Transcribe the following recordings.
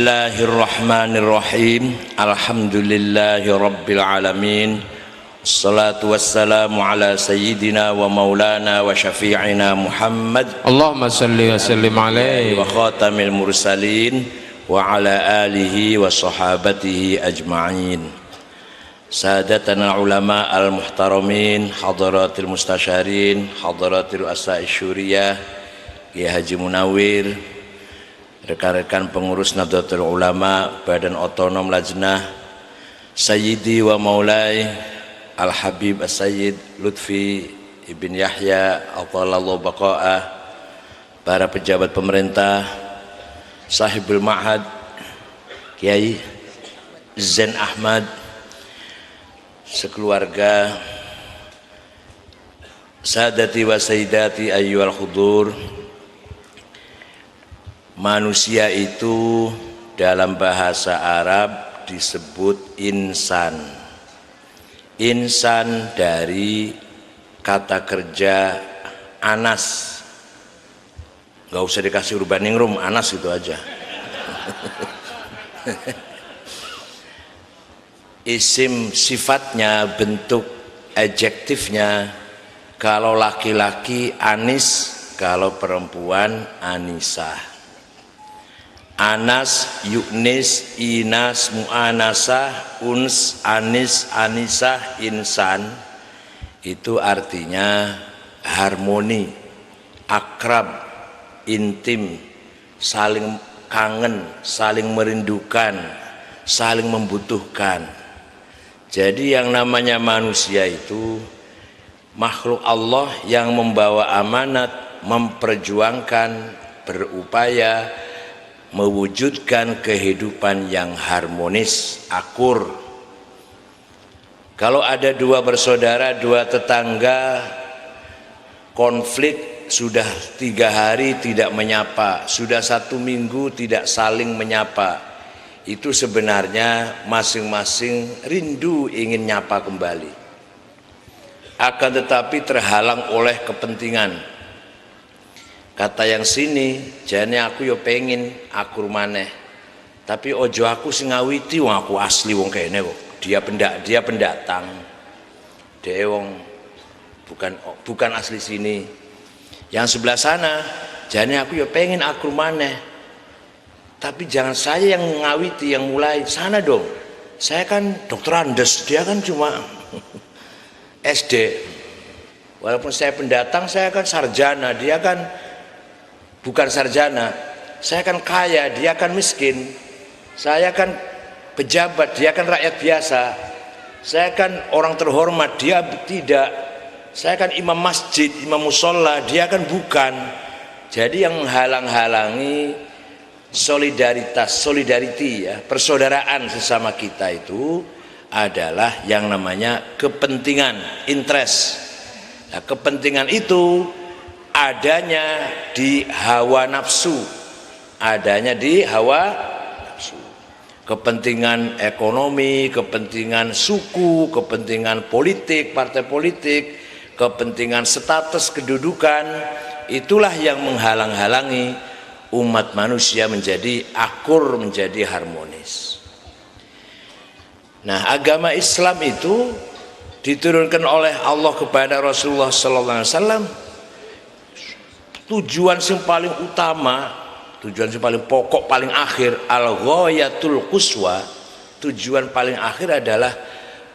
Bismillahirrahmanirrahim. Alhamdulillahi rabbil alamin. Assalatu wassalamu ala sayyidina wa maulana wa syafi'ina Muhammad Allahumma salli wa sallim alaihi wa khatamil mursalin wa ala alihi wa sahabatihi ajma'in. Sadatana ulama al-muhtaramin, hadaratil mustasyarin, hadaratil asai syuriyah, Kiai Haji Munawir, rekan-rekan pengurus Nahdlatul Ulama, Badan Otonom Lajnah, Sayyidi wa Maulai Al-Habib As-Sayyid Lutfi Ibn Yahya Athalallahu Baqa'ah, para pejabat pemerintah, Sahibul Ma'had Kiai Zain Ahmad, sekeluarga, sadati wa sayyidati ayyuhal hudur. Manusia itu dalam bahasa Arab disebut insan. Insan dari kata kerja anas. Gak usah dikasih urbaning room, anas itu aja. Isim sifatnya, bentuk adjektifnya, kalau laki-laki anis, kalau perempuan anisah. Anas, yuknis, inas, mu'anasah, uns, anis, anisah, insan, itu artinya harmoni, akrab, intim, saling kangen, saling merindukan, saling membutuhkan. Jadi yang namanya manusia itu makhluk Allah yang membawa amanat, memperjuangkan, berupaya mewujudkan kehidupan yang harmonis, akur. Kalau ada dua bersaudara, dua tetangga, konflik, sudah 3 hari tidak menyapa, sudah 1 minggu tidak saling menyapa, itu sebenarnya masing-masing rindu ingin nyapa kembali, akan tetapi terhalang oleh kepentingan. Kata yang sini, jane aku yo pengen akur maneh, tapi ojo aku sing ngawiti, wong aku asli wong kene kok. Dia pendatang. Dia wong bukan asli sini. Yang sebelah sana, jane aku yo pengen akur maneh, tapi jangan saya yang ngawiti, yang mulai. Sana dong. Saya kan dokter Andes, dia kan cuma SD. Walaupun saya pendatang, saya kan sarjana, dia kan bukan sarjana. Saya kan kaya, dia kan miskin. Saya kan pejabat, dia kan rakyat biasa. Saya kan orang terhormat, dia tidak. Saya kan imam masjid, imam musola, dia kan bukan. Jadi yang menghalang-halangi solidarity ya, persaudaraan sesama kita itu adalah yang namanya kepentingan, interest. Nah, kepentingan itu adanya di hawa nafsu, adanya di hawa nafsu. Kepentingan ekonomi, kepentingan suku, kepentingan politik, partai politik, kepentingan status kedudukan, itulah yang menghalang-halangi umat manusia menjadi akur, menjadi harmonis. Nah, agama Islam itu diturunkan oleh Allah kepada Rasulullah sallallahu alaihi wasallam. Tujuan yang paling utama, tujuan yang paling pokok, paling akhir, al-ghayatul quswa, tujuan paling akhir adalah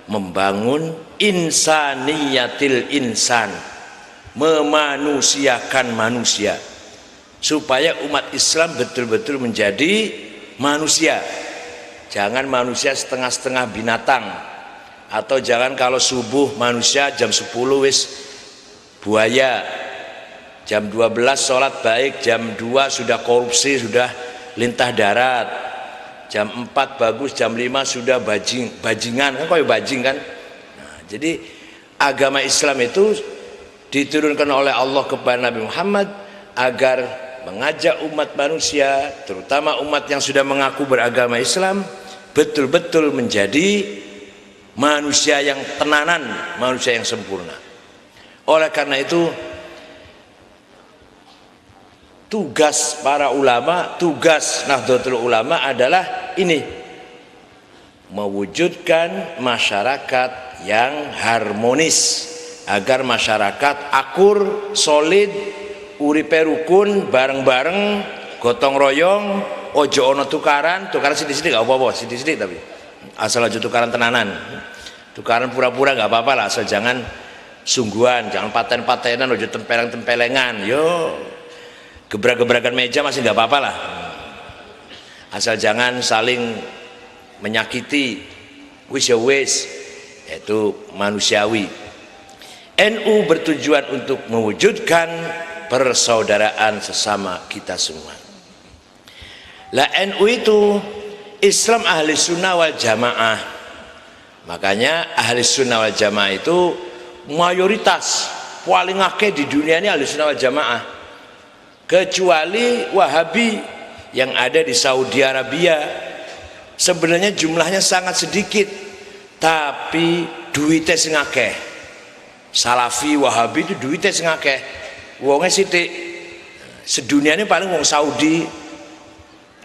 membangun insaniyatil insan, memanusiakan manusia, supaya umat Islam betul-betul menjadi manusia. Jangan manusia setengah-setengah binatang, atau jangan kalau subuh manusia jam 10 wis buaya, jam 12 sholat baik, jam 2 sudah korupsi, sudah lintah darat, jam 4 bagus, jam 5 sudah bajingan, kan kayak bajing kan. Nah, jadi agama Islam itu diturunkan oleh Allah kepada Nabi Muhammad agar mengajak umat manusia, terutama umat yang sudah mengaku beragama Islam, betul-betul menjadi manusia yang tenanan, manusia yang sempurna. Oleh karena itu, tugas para ulama, tugas Nahdlatul Ulama adalah ini, mewujudkan masyarakat yang harmonis agar masyarakat akur, solid, uripe rukun, bareng-bareng, gotong royong, ojo ono tukaran sidik-sidik gak apa-apa, sidik-sidik tapi asal aja tukaran tenanan, tukaran pura-pura gak apa-apa lah, asal jangan sungguhan, jangan paten-patenan, ojo tempeleng-tempelengan, yo gebrak-gebrakan meja masih gak apa-apa lah, asal jangan saling menyakiti, wis ya wis, itu manusiawi. NU bertujuan untuk mewujudkan persaudaraan sesama kita semua. Lah NU itu Islam ahli sunnah wal jamaah. Makanya ahli sunnah wal jamaah itu mayoritas paling akeh di dunia ini ahli sunnah wal jamaah, kecuali Wahabi yang ada di Saudi Arabia. Sebenarnya jumlahnya sangat sedikit, tapi duitnya sing akeh. Salafi Wahabi itu duitnya sing akeh, wongnya sithik. Sedunia ini paling wong Saudi,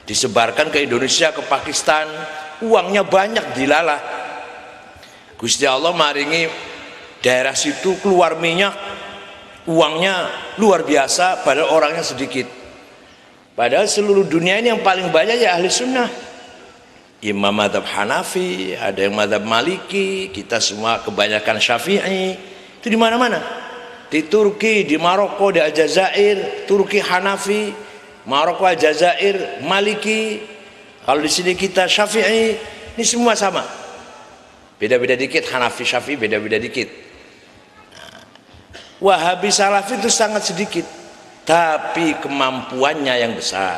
disebarkan ke Indonesia, ke Pakistan, uangnya banyak dilalah. Gusti Allah maringi daerah situ keluar minyak, uangnya luar biasa, padahal orangnya sedikit. Padahal seluruh dunia ini yang paling banyak ya ahli sunnah. Imam madhab Hanafi, ada yang madhab Maliki, kita semua kebanyakan Syafi'i. Itu di mana-mana, di Turki, di Maroko, di Aljazair, Turki Hanafi, Maroko Aljazair Maliki, kalau di sini kita Syafi'i, ini semua sama, beda-beda dikit, Hanafi Syafi'i beda-beda dikit. Nah, Wahabi Salafi itu sangat sedikit, tapi kemampuannya yang besar,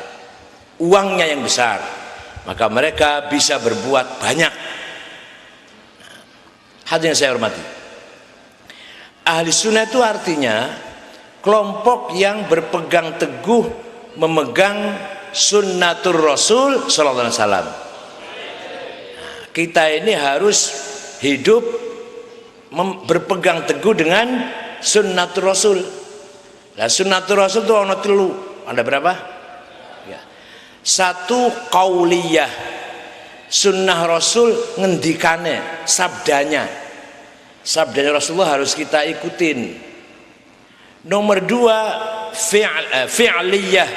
uangnya yang besar, maka mereka bisa berbuat banyak. Nah, hadirin saya hormati, ahli sunnah itu artinya kelompok yang berpegang teguh memegang sunnatur Rasul sallallahu alaihi wasallam. Kita ini harus hidup berpegang teguh dengan sunnatur Rasul. Nah, sunnatur Rasul itu ada telu. Ada berapa? Ya. Satu, qauliyah, sunnah Rasul ngendikane, sabdanya Rasulullah harus kita ikutin. Nomor dua, fi'liyah,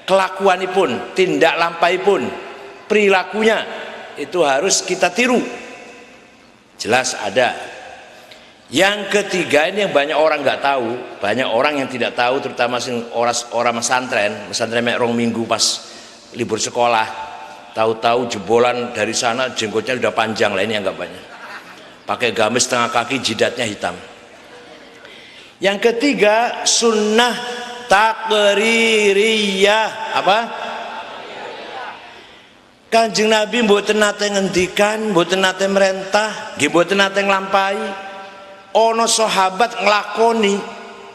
kelakuanipun, tindak lampai-pun, perilakunya itu harus kita tiru. Jelas ada. Yang ketiga ini yang banyak orang nggak tahu, banyak orang yang tidak tahu, terutama orang pesantren mek rong minggu pas libur sekolah, tahu-tahu jebolan dari sana jenggotnya udah panjang lah, ini yang nggak banyak. Pakai gamis setengah kaki, jidatnya hitam. Yang ketiga, sunnah takririyah. Apa? Kanjeng Nabi mboten nate ngendikan, mboten nate merentah, nggih mboten nate nglampahi. Ono sahabat nglakoni.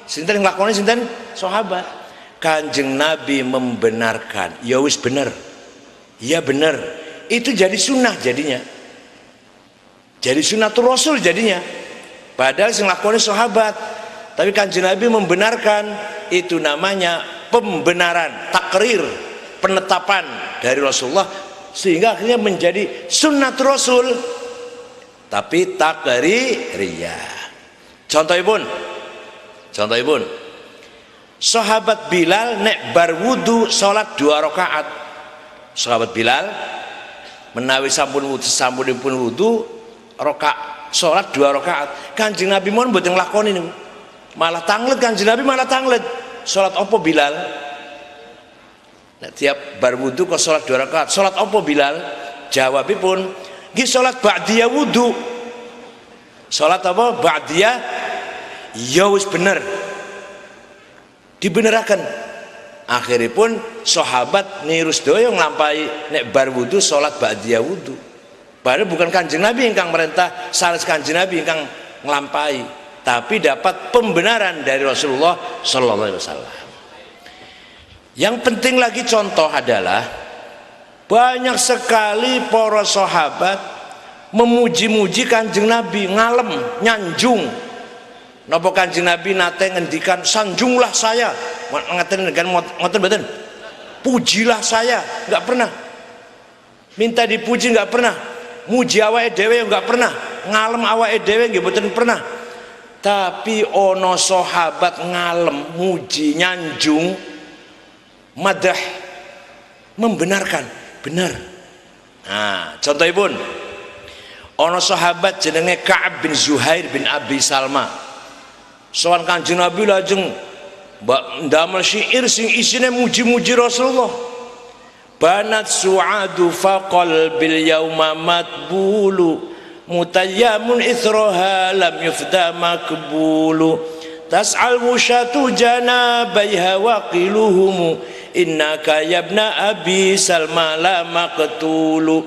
Sinten nglakoni sinten? Sahabat. Kanjeng Nabi membenarkan, ya wis bener. Ya bener. Itu jadi sunnah jadinya. Jadi sunnatul Rasul jadinya. Padahal sing lakoni sahabat, tapi Kanjeng Nabi membenarkan, itu namanya pembenaran, takrir, penetapan dari Rasulullah, sehingga akhirnya menjadi sunnatul Rasul tapi takririyah. Contohipun sahabat Bilal nek bar wudu salat 2 rakaat. Sahabat Bilal menawi sampunipun wudu salat 2 rakaat. Kanjeng Nabi mohon mboten nglakoni niku. Malah tanglet Kanjeng Nabi, malah tanglet. Salat apa Bilal? Nek tiap bar wudu kok salat 2 rakaat. Salat apa Bilal? Jawabipun, nggih salat ba'diyah wudu. Salat apa? Ba'diyah. Ya wis bener. Dibeneraken. Akhiripun sahabat niru sedaya nglampahi nek bar wudu salat ba'diyah wudu. Padahal bukan Kanjeng Nabi ingkang merintah, sanes Kanjeng Nabi ingkang nglampahi, tapi dapat pembenaran dari Rasulullah sallallahu alaihi wasallam. Yang penting lagi contoh adalah banyak sekali para sahabat memuji-muji Kanjeng Nabi, ngalem, nyanjung. Napa Kanjeng Nabi nate ngendikan sanjunglah saya, ngaten kan ngoten mboten. Pujilah saya, enggak pernah. Minta dipuji enggak pernah. Muji awake dhewe enggak pernah. Ngalem awake dhewe nggih mboten pernah. Tapi ono sahabat ngalem, muji, nyanjung, madah, membenarkan, benar. Nah, contohipun ono sahabat jenenge Ka'ab bin Zuhair bin Abi Salma. Sowan Kanjeng Nabi lajeng ndamel syair sing isine muji-muji Rasulullah. Banat su'adu faqal bil yauma matbulu mutayyamun ithroha lam yufda makbulu tas'al wushatu janabaiha waqiluhumu innaka yabna abi salma la maqtulu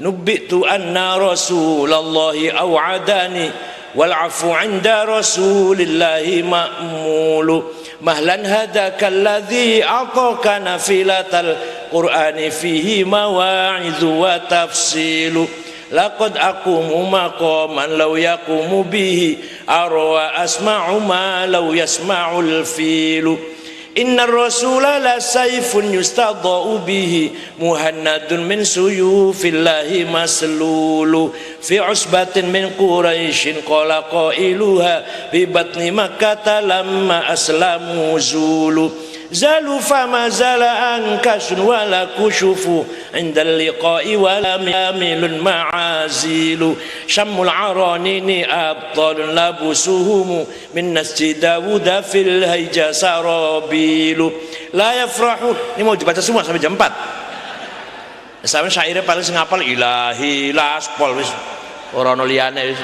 nubbitu anna rasulallahi aw'adani wal afu 'inda rasulillahi ma'mulu mahlan hadaka alladhi ataka nafilatal qur'ani fihi mawa'idhu wa tafsilu laqad aqumu maqaman law yaqumu bihi arwa asma'u ma law yasma'ul filu innar rasula la sayfun yustadau bihi muhannadun min suyufillahi maslulu fi usbatin min quraishin qala qailuha bi batni makkah lamma aslamu zulu zalu fama zala ankasun wala kushufu indal liqa'i wala milun ma'azilu syammul aranini abtalun labusuhumu min nasji dawuda fil haija sarabilu la yafrahu. Ini mau dibaca semua sampai jam 4. Sampai syairnya paling sing hafal ilahi laspol wis ora ono liyane wis.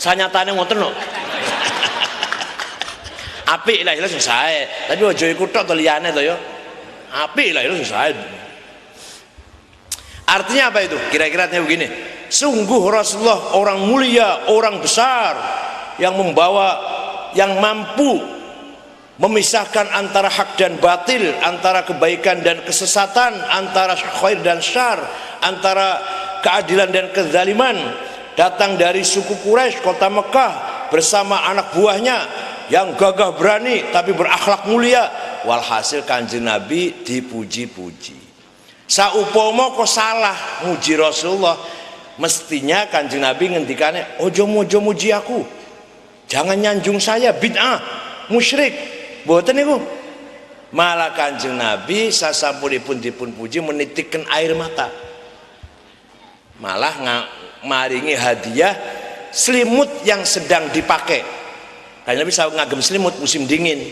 Sanyatane ngoten kok. Apik lah ilah selesai. Tapi aja iku tok to liyane to ya. Apik lah ilah selesai. Artinya apa itu? Kira-kira begini. Sungguh Rasulullah orang mulia, orang besar yang membawa, yang mampu memisahkan antara hak dan batil, antara kebaikan dan kesesatan, antara khair dan syar, antara keadilan dan kezaliman. Datang dari suku Quraisy, kota Mekah bersama anak buahnya yang gagah berani tapi berakhlak mulia. Walhasil Kanjeng Nabi dipuji-puji. Saupomo kok salah muji Rasulullah, mestinya Kanjeng Nabi ngendikane ojo muji aku, jangan nyanjung saya, bid'ah, musyrik. Mboten niku. Malah Kanjeng Nabi sasampunipun dipun puji menitikkan air mata. Malah maringi hadiah selimut yang sedang dipakai. Karena bisa ngagem selimut musim dingin.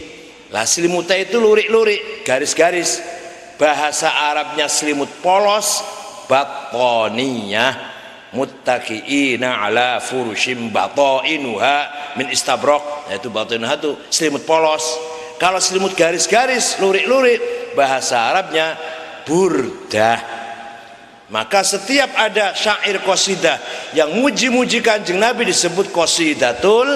Lah selimutnya itu lurik-lurik, garis-garis. Bahasa Arabnya selimut polos, batoniyah, muttaqiina ala furushim batainuha min istabraq. Yaitu batainuha itu selimut polos. Kalau selimut garis-garis, lurik-lurik, bahasa Arabnya burdah. Maka setiap ada syair qasidah yang muji-muji Kanjeng Nabi disebut qasidatul.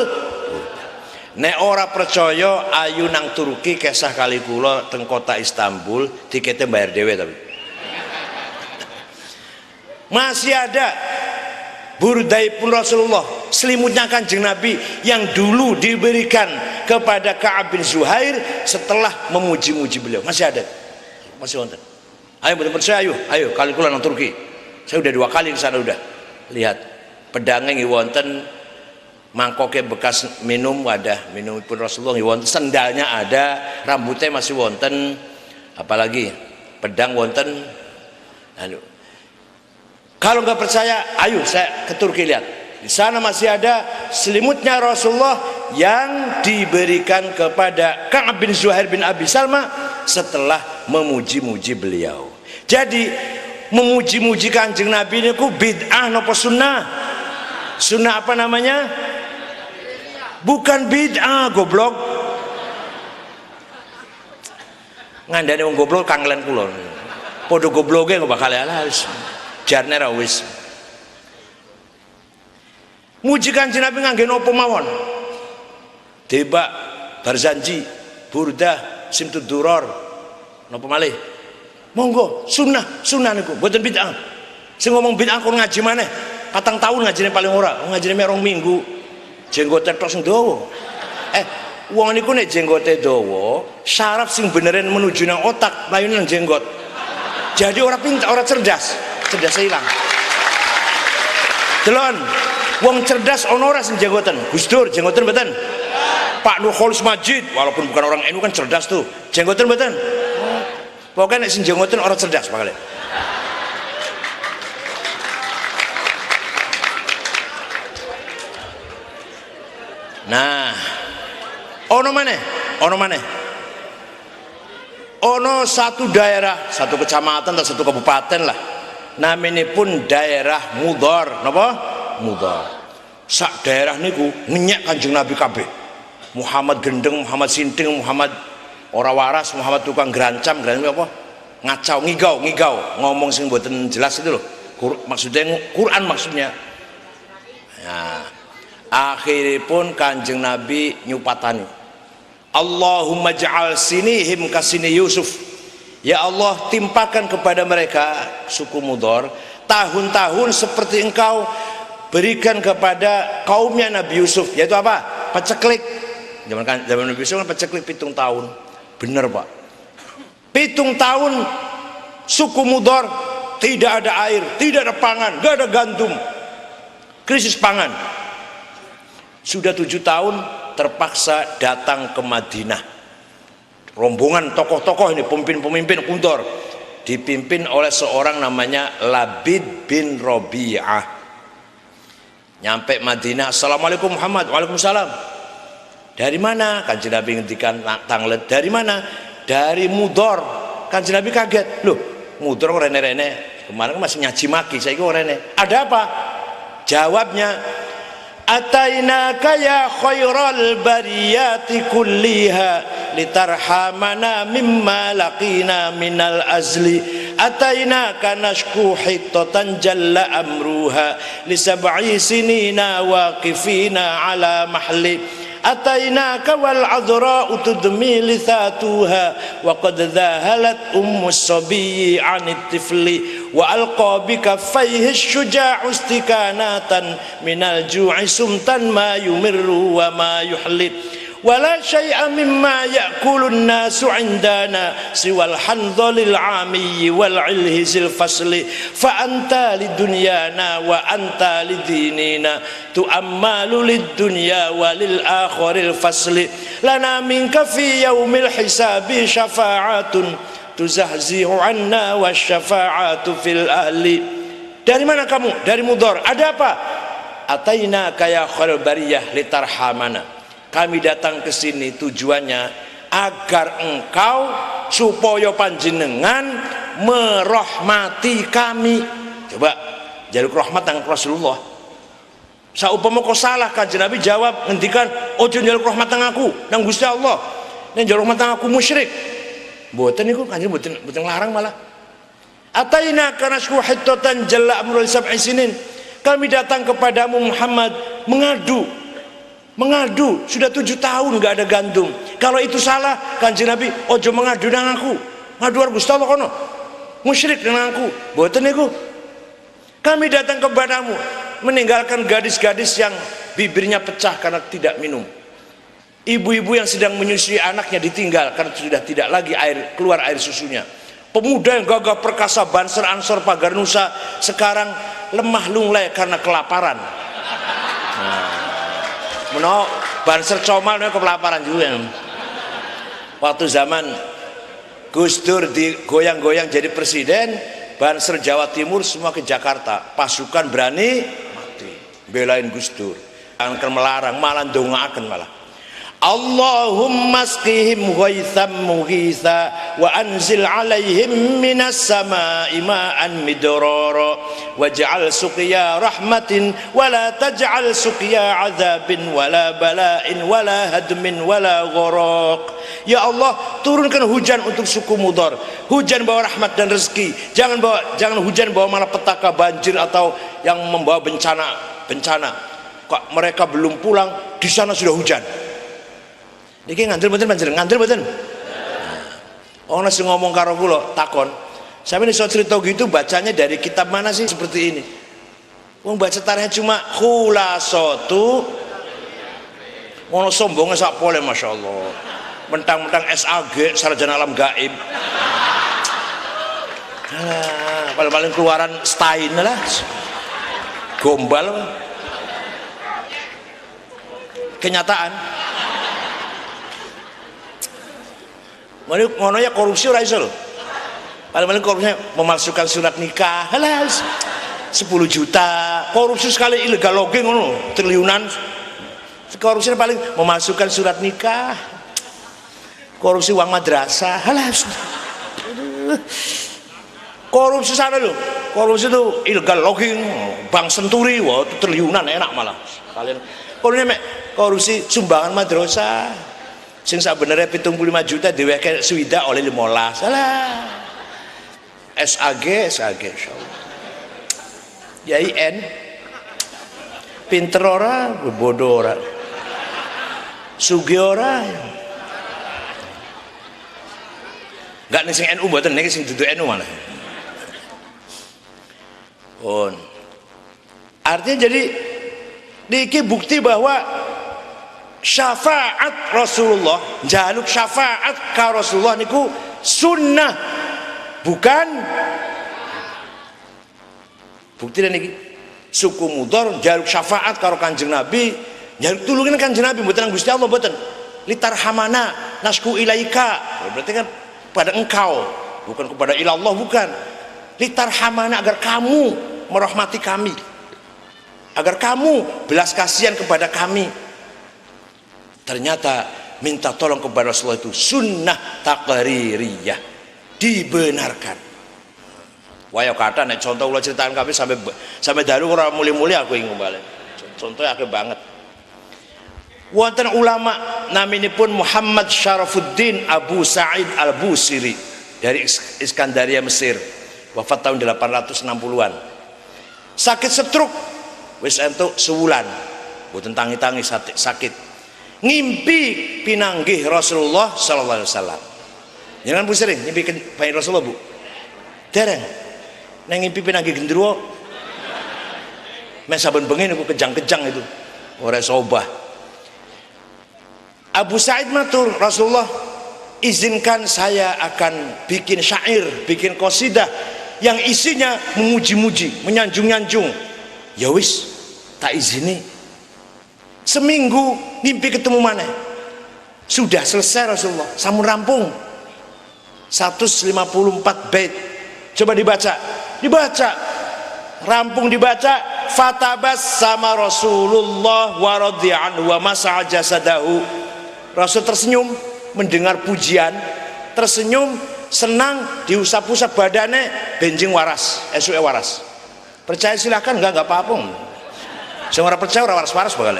Nek ora percaya ayu nang Turki kesah kali kula teng kota Istanbul tiketnya bayar dhewe tapi. Masih ada burdaipun Rasulullah, selimutnya Kanjeng Nabi yang dulu diberikan kepada Ka'ab bin Zuhair setelah memuji-muji beliau. Masih ada. Masih wonten. Ayo betul percaya ayo kali kula nang Turki. Saya udah 2 kali ke sana udah. Lihat pedangnya nggih wonten, mangkoknya bekas minum wadah minum pun Rasulullah wonten, sendalnya ada, rambutnya masih wonten, apalagi pedang wonten. Aduh. Kalau nggak percaya, ayo saya ke Turki lihat. Di sana masih ada selimutnya Rasulullah yang diberikan kepada Ka'ab bin Zuhair bin Abi Salma setelah memuji-muji beliau. Jadi memuji-muji Kanjeng Nabi ini ku bid'ah nopo sunnah? Sunnah apa namanya? Bukan bid'ah, goblok. Ngandane wong goblok kangelan kula. Padha gobloke kok bakal alas. Jarne ra wis. Muji Kanjeng Nabi ngangge napa mawon? Debak, Barzanji, Burdah, Simtud Duror. Napa malih? Monggo, sunnah niku, mboten bid'ah. Sing ngomong bid'ah kon ngaji maneh. 4 tahun ngajine paling ora, ngajine mek 2 minggu. Jenggot tok sing dawa. wong niku nek jenggote dawa, syaraf sing beneran menuju nang otak, layune nang jenggot. Jadi orang pintar, orang cerdas hilang. Delon, wong cerdas ono ora sing jenggoten. Gus Dur jenggoten mboten? Pak Nur Kholis Majid, walaupun bukan orang NU kan cerdas tuh. Jenggoten mboten? Pokoknya nek sing jenggoten orang cerdas makanya. Nah, ono mana? Ono satu daerah, satu kecamatan atau satu kabupaten lah. Namanya pun daerah Mudhar, napa? Mudhar. Sak daerah niku ngenyek Kanjeng Nabi kabeh. Muhammad gendeng, Muhammad sinting, Muhammad ora waras, Muhammad tukang gerancam apa? Ngacau, ngigau, ngomong sing mboten jelas itu loh. Maksudnya Quran maksudnya. Nah, akhiripun Kanjeng Nabi nyupatani, Allahumma ja'al sinihim kasini Yusuf. Ya Allah, timpakan kepada mereka suku Mudhar tahun-tahun seperti engkau berikan kepada kaumnya Nabi Yusuf, yaitu apa? Paceklik. Zaman Nabi Yusuf kan paceklik 7 tahun. Bener Pak, 7 tahun suku Mudhar tidak ada air, tidak ada pangan, gak ada gandum, krisis pangan. Sudah 7 tahun terpaksa datang ke Madinah. Rombongan tokoh-tokoh ini, pemimpin-pemimpin Mudhar, dipimpin oleh seorang namanya Labid bin Rabi'ah. Nyampe Madinah, Assalamualaikum Muhammad. Waalaikumsalam. Dari mana? Kanjeng Nabi ngendikan tanglet. Dari mana? Dari Mudhar. Kanjeng Nabi kaget. Loh, Mudhar kok rene-rene? Kemarin masih nyaji maki, saya kok rene. Ada apa? Jawabnya, Atainaka ya khairal bariyati kulliha litarhamana mimma laqina minal azli. Atainaka nashku hittatan jalla amruha lisab'i sinina waqifina ala mahli. Atainaka wal adra'u tudmi lithatuha wa qad dhahalat ummus sabiyyi 'anit tifli wa alqa bi kaffayhi syuja'u istikanatan minal ju'i sumtan ma yumirru wa ma yuhlib wala syai'a mimma ya'kulun nasu 'indana siwal handhalil 'amiyyi wal 'ilhizil fasli fa anta lidunyana wa anta lidinina tu'ammalu lid-dunya walil akhiril fasli lana minka fi yaumil hisabi syafa'atun tuzahzihu 'anna wasyafa'atu fil ahli. Dari mana kamu? Dari Mudhar. Ada apa? Ataina kaya khairul bariyah litarhamana. Kami datang ke sini tujuannya agar engkau supaya panjenengan merahmati kami. Coba jaluk rahmat nang Rasulullah. Saupama kau salah, Kanjeng Nabi jawab ngendikan, ojo jaluk rahmat nang aku, nang Gusti Allah. Nek jaluk rahmat nang aku musyrik. Mboten niku Kanjeng mboten larang malah. Ataina kana syuhitatan jalla amrul sab'i sinin. Kami datang kepadamu Muhammad mengadu sudah 7 tahun nggak ada gandum. Kalau itu salah, Kanjeng Nabi ojo mengadu nang aku, ngadu karo Gusti Allah kono, musyrik nang aku. Mboten niku. Kami datang kepadamu meninggalkan gadis-gadis yang bibirnya pecah karena tidak minum, ibu-ibu yang sedang menyusui anaknya ditinggal karena sudah tidak lagi keluar air susunya, pemuda yang gagah perkasa Banser Ansor Pagar Nusa sekarang lemah lunglai karena kelaparan. Meno Banser Comal nih kelaparan juga. Waktu zaman Gus Dur digoyang-goyang jadi presiden, Banser Jawa Timur semua ke Jakarta, pasukan berani mati belain Gus Dur, jangan melarang, malah ndongaaken malah. Allahumma asqihim ghaitham mughitha wa anzil alaihim minas samai ma'an midrara waj'al suqya rahmatin wala taj'al suqya azabin wala bala'in wala hadmin wala gharaq. Ya Allah, turunkan hujan untuk suku Mudhar, hujan bawa rahmat dan rezeki, jangan hujan bawa malapetaka, banjir atau yang membawa bencana. Kok mereka belum pulang, di sana sudah hujan. Niki ngandel mboten? Orang nasi ngomong karo kula takon, sampeyan iso cerita gitu bacanya dari kitab mana sih seperti ini? Wong baca tarikh cuma khulasatu Ngono sombongnya sak pole masyaallah. Mentang-mentang SAG sarjana alam gaib. Paling keluaran Stein lah. Gombal. Kenyataan. Ngono ya korupsi ora iso lho. Paling korupsinya memalsukan surat nikah. Halah 10 juta. Korupsi sekali illegal logging ngono, triliunan. Korupsi paling memasukkan surat nikah, korupsi uang madrasah, halah. Korupsi sana loh, korupsi itu illegal logging, bank senturi, wah itu triliunan enak malah. Kalian korupsi sumbangan madrasah, sing sebenarnya 75 juta diweke swida oleh 15, salah. SAG, insyaallah. YIN, pinter ora, bodoh ora. Sugih ora. Enggak ning sing NU mboten niki sing dudu NU malah. Artinya jadi niki bukti bahwa syafaat Rasulullah, jaluk syafaat ka Rasulullah niku sunnah, bukan bukti niki suku Mudhar jaluk syafaat karo Kanjeng Nabi. Jaluk tulungan Kanjeng Nabi mboten Gusti Allah mboten. Litarhamana nasku ilaika. Berarti kan pada engkau, bukan kepada ilallah, bukan. Litarhamana agar kamu merahmati kami. Agar kamu belas kasihan kepada kami. Ternyata minta tolong kepada Rasulullah itu sunnah taqririyah, dibenarkan. Waya kata nek contoh kula critakan kabeh sampai dalu ora muli-muli aku ingin kembali. Contohnya akeh banget. Wonten ulama naminipun Muhammad Syarafuddin Abu Sa'id Al-Busiri dari Iskandaria Mesir, wafat tahun 860-an. Sakit stroke wis entuk sewulan, mboten tangi-tangi sakit. Ngimpi pinanggih Rasulullah sallallahu alaihi wasallam. Jangan Bu sering ngimpi bayi Rasulullah, Bu? Dereng. Nang ngimpi pinanggih gendruwo. Men saben bengi niku kejang-kejang itu. Ora sobah. Abu Sa'id matur, Rasulullah izinkan saya akan bikin syair, bikin qasidah yang isinya memuji-muji, menyanjung-nyanjung. Ya wis, tak izini. Seminggu mimpi ketemu mana? Sudah selesai Rasulullah, sampun rampung 154 bait. Coba dibaca. Rampung dibaca. Fatabas sama Rasulullah wa radhiya anhu wa masa'a jasadahu. Rasul tersenyum mendengar pujian, tersenyum senang, diusap-usap badannya, benjing waras, esuke waras. Percaya silahkan, enggak apa-apa. Sing ora percaya ora waras-waras bakal.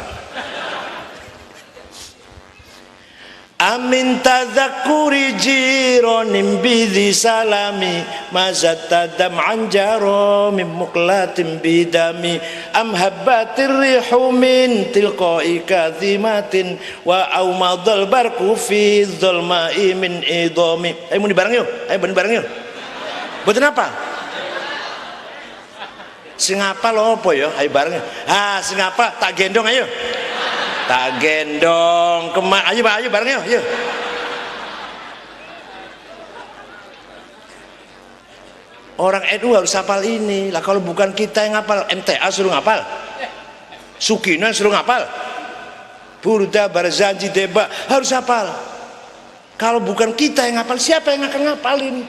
Amin tadzakuri jironim bidhi salami mazatadam anjaro min muklatim bidami am habbatir rihu min tilqai kadhimatin wa aumadal barku fi dhulma'i min idami. Ayo muni bareng yuk, bareng yuk. Mboten apa? Sing apa lho apa ya? Ayo bareng. Sing apa? Tak gendong ayo. Tak gendong ayo bareng yuk. Orang NU harus hafal ini lah. Kalau bukan kita yang hafal, MTA suruh ngapal, Sukina suruh ngapal, Burda, Barzanji, Deba harus hafal. Kalau bukan kita yang hafal, siapa yang akan ngapalin?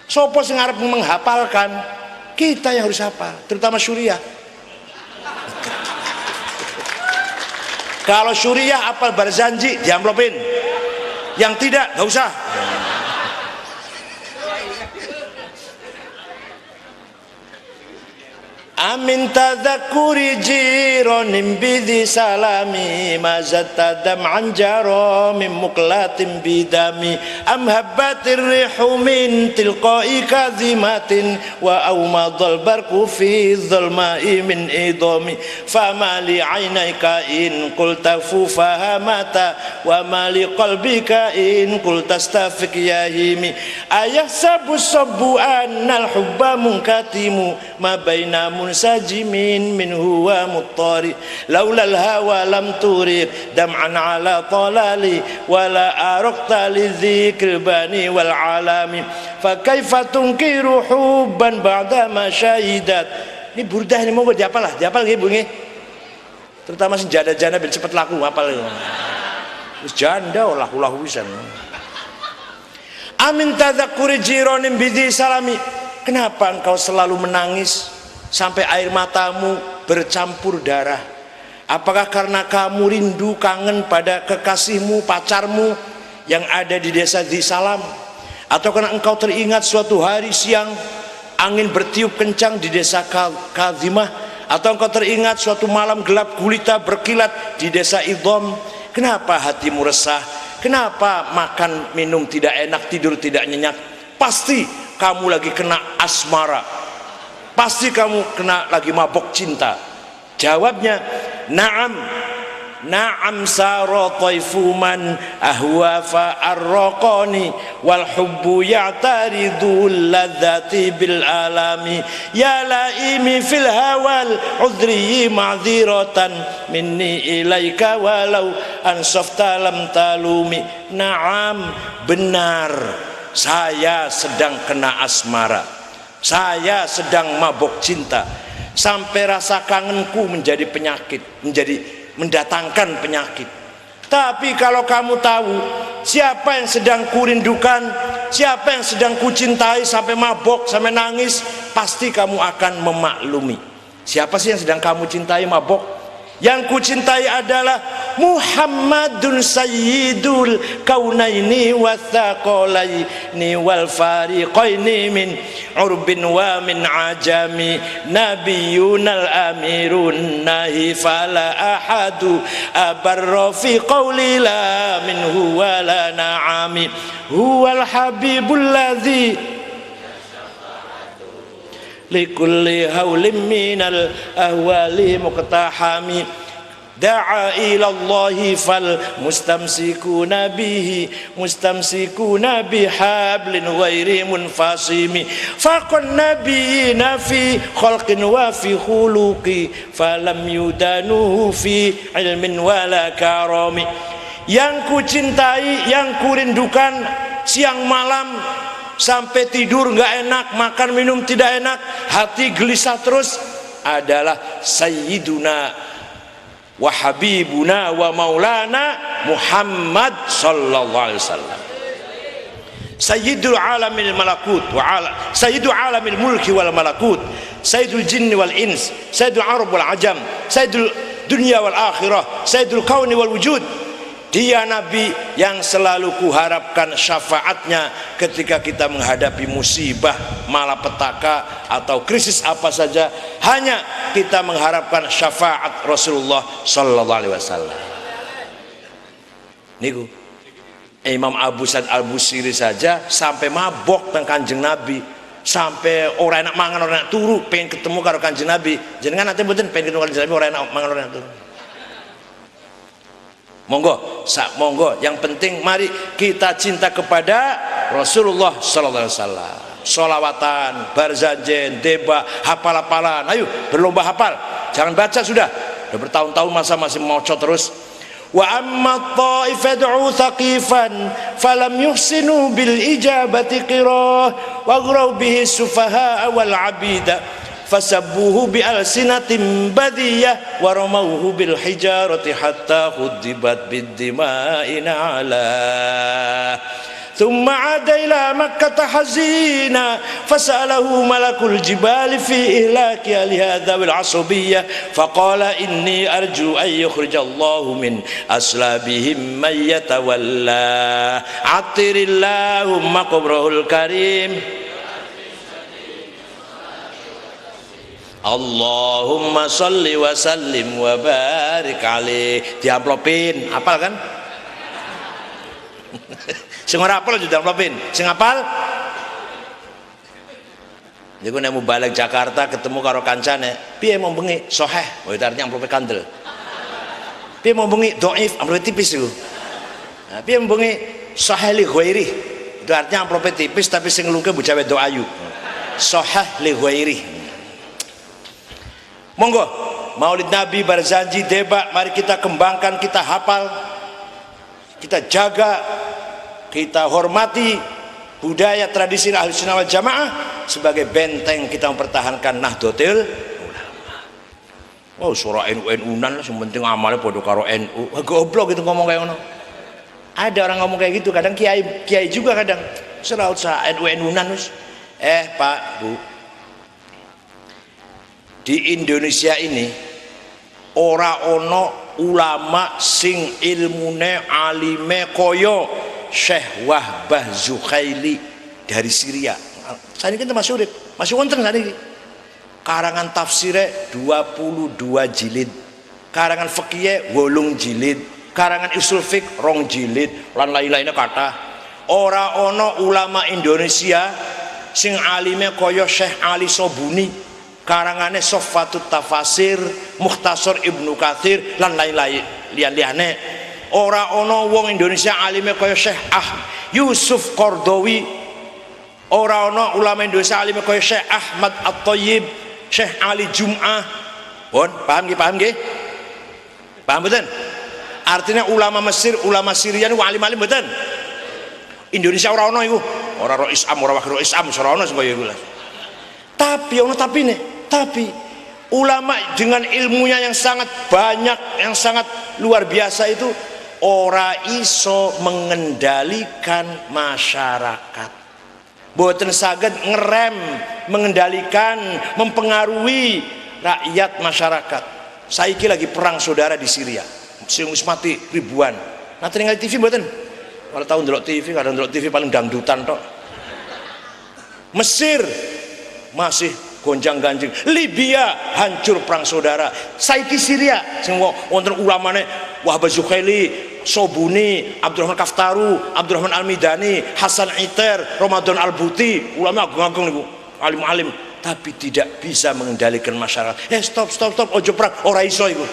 Sopo sing arep menghafalkan? Kita yang harus hafal, terutama Suriah. Kalau Suriah apal Barzanji diamplopin, yang tidak nggak usah. Amin tadzakuri jironim bidhi salami mazatadam anjaro min muklatim bidami am habbatir rihu min tilqai kadhimatin wa aumadal barku fi dhulma'i min idami fama li aynaika in qulta fufahamata wa ma li qalbika in qulta stafiq yahimi ayah sabu sabu annal hubba munkatimu ma bainamun munsajimin min huwa muttari laulal hawa lam turid dam'an ala talali wala araqta lidzikr bani wal alami fa kaifa tunkiru hubban ba'da ma syahidat. Ini burdah ini mau dihafal lah, dihafal nggih Bu nggih. Terutama sing janda-janda ben cepet laku hafal. Wis janda lahu-lahu pisan. Amin tadzakuri jironim bidhi salami. Kenapa engkau selalu menangis sampai air matamu bercampur darah? Apakah karena kamu rindu kangen pada kekasihmu, pacarmu yang ada di desa Dhi Salam? Atau karena engkau teringat suatu hari siang angin bertiup kencang di desa Kadhimah? Atau engkau teringat suatu malam gelap gulita berkilat di desa Idham? Kenapa hatimu resah? Kenapa makan minum tidak enak, tidur tidak nyenyak? Pasti kamu lagi kena asmara, pasti kamu kena lagi mabok cinta. Jawabnya, na'am, na'am sara taifu man ahwa fa arraqani wal hubbu ya'taridul ladzati bil alami ya laimi fil hawal udri ma'dziratan minni ilaika walau ansafta lam talumi. Na'am, benar, saya sedang kena asmara, saya sedang mabok cinta sampai rasa kangenku menjadi penyakit, mendatangkan penyakit. Tapi kalau kamu tahu siapa yang sedang kurindukan, siapa yang sedang kucintai sampai mabok, sampai nangis, pasti kamu akan memaklumi. Siapa sih yang sedang kamu cintai mabok? Yang kucintai adalah Muhammadun sayyidul kaunaini wathaqalaini wal fariqaini min urbin wa min ajami nabiyunal amirun nahi fala ahadu abarra fi qawli la minhu wa la na'ami huwal habibul ladzi likulli hawlim minal ahwali muqtahami da'a ilallahi fal mustamsikuna bihi mustamsikuna bihablin ghairi munfasimi faqan nabiyina fi khalqin wa fi khuluqi falam yudanuhu fi ilmin wala karami. Yang kucintai, yang kurindukan siang malam sampai tidur nggak enak, makan minum tidak enak, hati gelisah terus, adalah Sayyiduna wa Habibuna wa Maulana Muhammad sallallahu alaihi wasallam. Sayyidul alamil malakut wa Sayyidul alamil mulki wal malakut, Sayyidul jinni wal ins, Sayyidul arab wal ajam, Sayyidul dunya wal akhirah, Sayyidul kauni wal wujud. Dia Nabi yang selalu kuharapkan syafaatnya ketika kita menghadapi musibah, malapetaka atau krisis apa saja, hanya kita mengharapkan syafaat Rasulullah sallallahu alaihi wasallam. Niku Imam Abu Sa'id Al-Busiri saja sampai mabok teng Kanjeng Nabi, sampai orang enak mangan, orang enak turu, pengen ketemu karo Kanjeng Nabi. Jenengan nanti mboten pengen ketemu Kanjeng Nabi, orang enak mangan, orang enak turu. Monggo, monggo. Yang penting mari kita cinta kepada Rasulullah sallallahu alaihi wasallam. Sholawatan, barzanjen, deba, hafal-hafalan. Ayo berlomba hafal. Jangan baca sudah. Udah bertahun-tahun masa masih mocot terus. Wa amma ta'ifad'u thaqifan falam yuhsinu bil ijabati qirah wa ghraw bihi sufaha wal abida fasabbuhu bi alsinatin badiyah wa ramawhu bil hijarati hatta khudibat bid dima'ina ala thumma ada ila makkah hazina fasalahu malakul jibali fi ihlaki ali hadha wal asabiyah faqala inni arju an yukhrijallahu min aslabihim may yatawalla atirillahumma qabrahul karim Allahumma sholli wa sallim wa barik alaih. Diamplopin, hafal kan? Sing ora hafal juga diamplopin. Sing hafal? Jadi nek mau balik Jakarta ketemu karo kancane, piye mau bengi sahih, oh itu artinya amplope kandel. Piye mau bengi dhaif, amplope tipis iku. Nah, piye mau bengi sahih li ghairi, itu artinya amplope tipis tapi sing nglungke bocah wedok ayu. Sahih li ghairi. Monggo, Maulid Nabi, Barzanji, Deba, mari kita kembangkan, kita hafal, kita jaga, kita hormati budaya tradisi Ahlussunnah wal Jamaah sebagai benteng kita mempertahankan Nahdlatul Ulama. Oh, surah NU-NU-nan yang penting amalnya podo karo NU. Wah, goblok gitu ngomong kayak ngono. Ada orang ngomong kayak gitu, kadang kiai juga kadang. Surah usah NU-NU-nan wis. Pak, Bu. Di Indonesia ini ora ono ulama sing ilmune alime koyo Syekh Wahbah Zukhaili dari Syria. Saat ini kita masih wonten saat ini. Karangan tafsire 22 jilid, karangan fikih 8 jilid, karangan usul fiqh 2 jilid, lan lain-lainnya kata. Ora ono ulama Indonesia sing alime koyo Syekh Ali Sobuni, karangane Soffatut Tafasir, Mukhtasar Ibnu Katsir lan lain-lain liane. Ora ono wong Indonesia alime kaya Syekh Yusuf Qardawi, ora ono ulama Indonesia alime kaya Syekh Ahmad At-Thayyib, Syekh Ali Jum'ah. Paham nggih? Paham mboten? Artinya ulama Mesir, ulama Syria niku alim-alim mboten? Indonesia ora ono iku. Ora ro Islam, ora wakil Islam, ora ono supaya iku. Tapi ono tapi ulama dengan ilmunya yang sangat banyak, yang sangat luar biasa itu ora iso mengendalikan masyarakat. Boten saged ngerem, mengendalikan, mempengaruhi rakyat masyarakat. Saiki lagi perang saudara di Syria. Sing wis mati ribuan. Nah tinggal TV mboten? Kalau tahu ndelok TV, kadang ndelok TV paling dangdutan tok. Mesir masih gonjang-ganjing, Libya hancur perang saudara, saiki Syria sing wonten ulamane Wahbah Zukhaili, Sobuni, Abdurrahman Kaftaru, Abdurrahman Al-Midani, Hasan Iter, Ramadan Al-Buti, ulama agung-agung niku, alim-alim, tapi tidak bisa mengendalikan masyarakat. Stop, ojo perang, ora iso iku.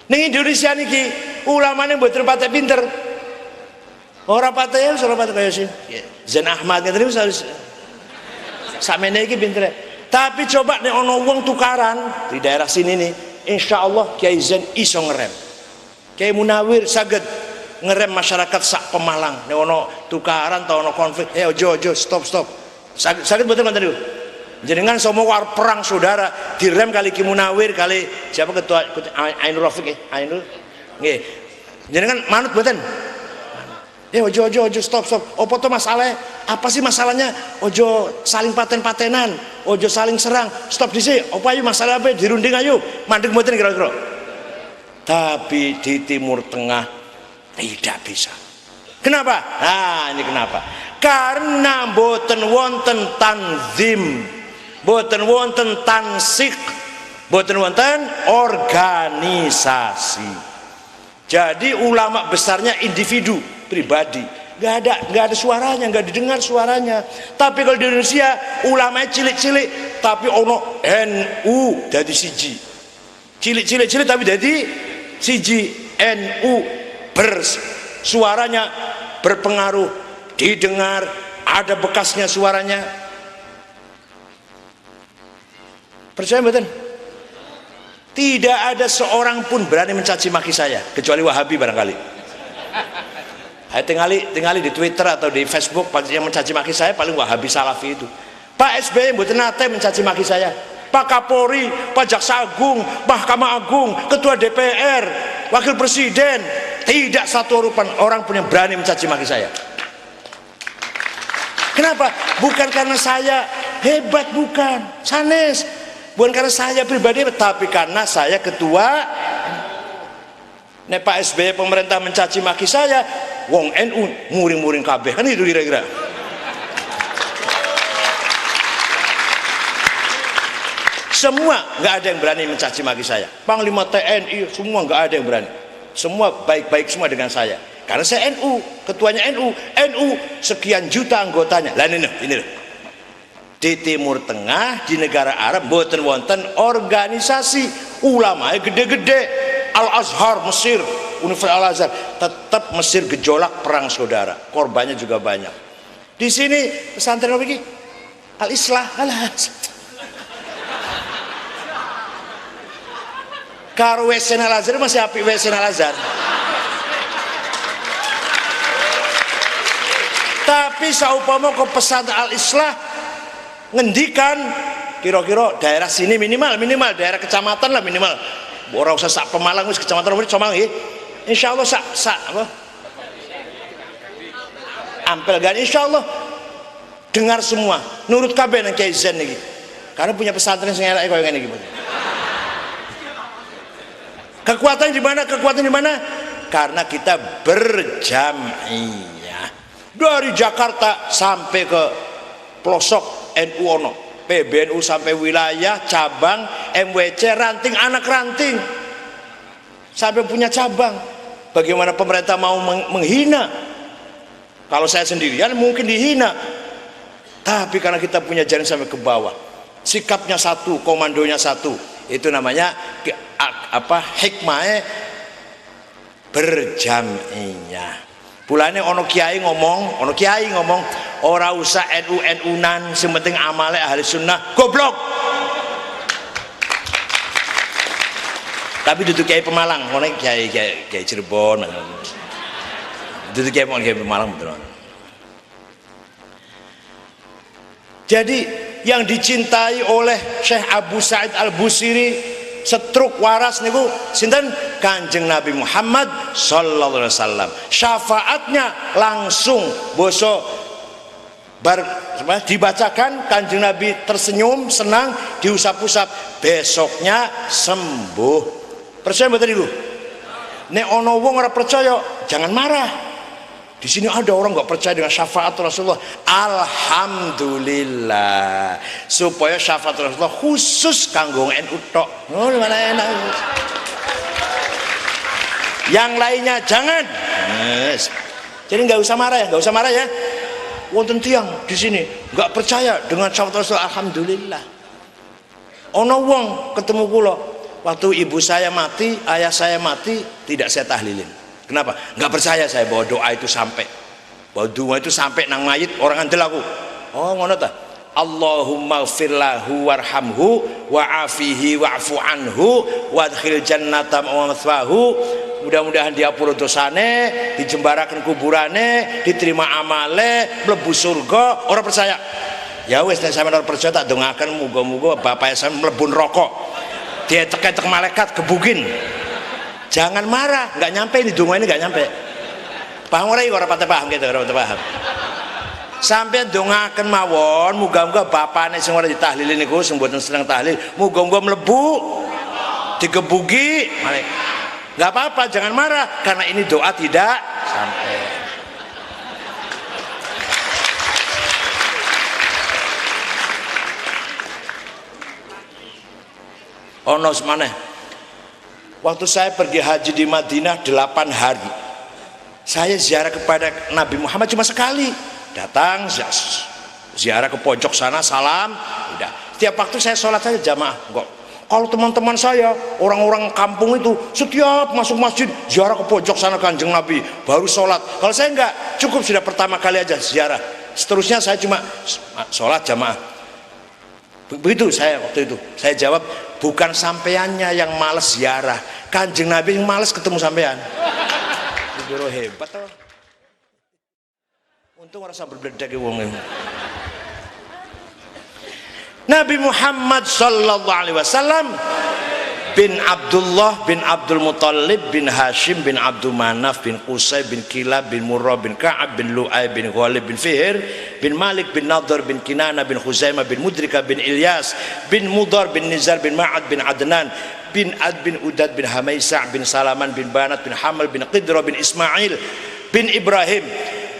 Ning Indonesia niki ulamane mboten patek pinter. Ora patek kaya sih. Zain Ahmad ngene niku sakmene iki pintere. Tapi coba nek ana wong tukaran di daerah sini nih, insyaallah Kiai Zain iso ngerem. Kiai Munawir saged ngerem masyarakat sak Pemalang. Nek ana tukaran ta ana konflik, ojo stop. Saged mboten ngoten niku. Jenengan somo war perang saudara direm kali Ki Munawir kali siapa ketua Ainul Rafiq Ainul nggih. Jenengan manut mboten? Ojo stop. Apa to masalah? Apa sih masalahnya? Ojo saling paten-patenan, ojo saling serang. Stop dhisik. Apa ayo masalah apa dirunding ayo. Mandeg mboten kira-kira. Tapi di Timur Tengah tidak bisa. Kenapa? Nah, ini kenapa? Karena boten wonten tanzim, boten wonten tansik, boten wonten organisasi. Jadi ulama besarnya individu pribadi, nggak ada suaranya, nggak didengar suaranya. Tapi kalau di Indonesia ulamanya cilik-cilik, tapi ono NU jadi siji, cilik-cilik tapi jadi siji. NU suaranya berpengaruh, didengar, ada bekasnya suaranya. Percaya betul? Tidak ada seorang pun berani mencaci maki saya kecuali Wahabi barangkali. Tinggali di Twitter atau di Facebook yang mencaci maki saya paling Wahabi Salafi itu. Pak SBY mboten nate mencaci maki saya. Pak Kapolri, Pak Jaksa Agung, Mahkamah Agung, Ketua DPR, Wakil Presiden, tidak satu orang pun yang berani mencaci maki saya. Kenapa? Bukan karena saya hebat, bukan. Sanes. Bukan karena saya pribadi, tapi karena saya ketua. Nek Pak SBY pemerintah mencaci maki saya, wong NU muring-muring kabeh, kan itu kira-kira. Semua nggak ada yang berani mencaci maki saya. Panglima TNI semua nggak ada yang berani. Semua baik-baik semua dengan saya. Karena saya NU, ketuanya NU sekian juta anggotanya. Lah ini loh. Di Timur Tengah, di negara Arab mboten wonten organisasi ulama gede-gede. Al-Azhar Mesir, Universitas Al-Azhar, tetap Mesir gejolak perang saudara, korbannya juga banyak. Di sini pesantren apa iki? Al-Islah, Karo WC Al Azhar masih apik WC Al Azhar. Tapi saupama ke pesantren Al Islah ngendikan kira-kira daerah sini minimal daerah kecamatan lah minimal. Ora usah sak Pemalang wis kecamatan wis Comal nggih. Insyaallah sak apa? Ampel gan insyaallah dengar semua. Nurut kabeh nang Kiai Zain niki. Karena punya pesantren sing elek koyo ngene iki. Kekuatan di mana? Kekuatan di mana? Karena kita berjam'iyah. Dari Jakarta sampai ke pelosok NU ono. PBNU sampai wilayah, cabang, MWC, ranting, anak ranting sampai punya cabang. Bagaimana pemerintah mau menghina? Kalau saya sendirian mungkin dihina, tapi karena kita punya jaring sampai ke bawah, sikapnya satu, komandonya satu, itu namanya hikmahnya berjam'iyah. Bulane ono kiai ngomong, ora usah NU-NU-nan, sing penting amale ahli sunnah, goblok. Tapi duduk kiai Pemalang, ngono kiai Cirebon. Duduk kiai Pemalang betul. Jadi yang dicintai oleh Syekh Abu Sa'id Al-Busiri setruk waras niku sinten? Kanjeng Nabi Muhammad sallallahu alaihi wasallam. Syafaatnya langsung boso dibacakan, Kanjeng Nabi tersenyum senang, diusap-usap, besoknya sembuh. Percaya mboten niku? Nek ana wong ora percaya jangan marah. Di sini ada orang nggak percaya dengan syafaat Rasulullah. Alhamdulillah, supaya syafaat Rasulullah khusus kanggo NU tok. Oh, mana enak. Yang lainnya jangan. Yes. Jadi nggak usah marah ya, Wonten tiang di sini nggak percaya dengan syafaat Rasulullah. Alhamdulillah. Ono wong ketemu kula waktu ibu saya mati, ayah saya mati, tidak saya tahlilin. Kenapa? Nggak percaya saya bahwa doa itu sampai, nang mayit orang andel aku. Oh ngono ta. Allahumma gfirlahu warhamhu wa'afihi wa'fu anhu wadkhil jannata ma'wathwahu. Mudah-mudahan diapura dosane, dijembarakan kuburane, diterima amale, mlebu surga. Orang percaya. Ya wis nek sampeyan ora percaya tak dongaken muga-muga bapak saya mlebu neraka. Dia tek-tek malaikat gebugin. Jangan marah, nggak nyampe ini donga ini nggak nyampe. Paham ora iki ora pate paham gitu, ora pate paham. Sampai dongaken mawon, muga-muga bapane sing ora ditahlil niku sing mboten seneng tahlil, muga-muga mlebu digebugi malaikat. Nggak apa-apa, jangan marah karena ini doa tidak sampai. Ono semaneh. Waktu saya pergi haji di Madinah 8 hari, saya ziarah kepada Nabi Muhammad cuma sekali. Datang ziarah ke pojok sana, salam, udah. Setiap waktu saya sholat saja jamaah. Kalau teman-teman saya, orang-orang kampung itu setiap masuk masjid ziarah ke pojok sana Kanjeng Nabi, baru sholat. Kalau saya enggak, cukup sudah pertama kali aja ziarah. Seterusnya saya cuma sholat jamaah. Begitu saya waktu itu. Saya jawab, bukan sampeannya yang males ziarah, Kanjeng Nabi yang males ketemu sampean. Biro hebat toh. Untung rasa berbledak wong ini. Nabi Muhammad sallallahu alaihi wasallam bin Abdullah bin Abdul Muttalib bin Hashim bin Abdul Manaf bin Qusay bin Kilab bin Murrah bin Ka'ab bin Lu'ay bin Ghalib bin Fihr bin Malik bin Nadhr bin Kinana bin Khuzaimah bin Mudrika bin Ilyas bin Mudar bin Nizar bin Ma'ad bin Adnan bin Ad bin Udad bin Hamaisa' bin Salaman bin Banat bin Hamal bin Qidra bin Ismail bin Ibrahim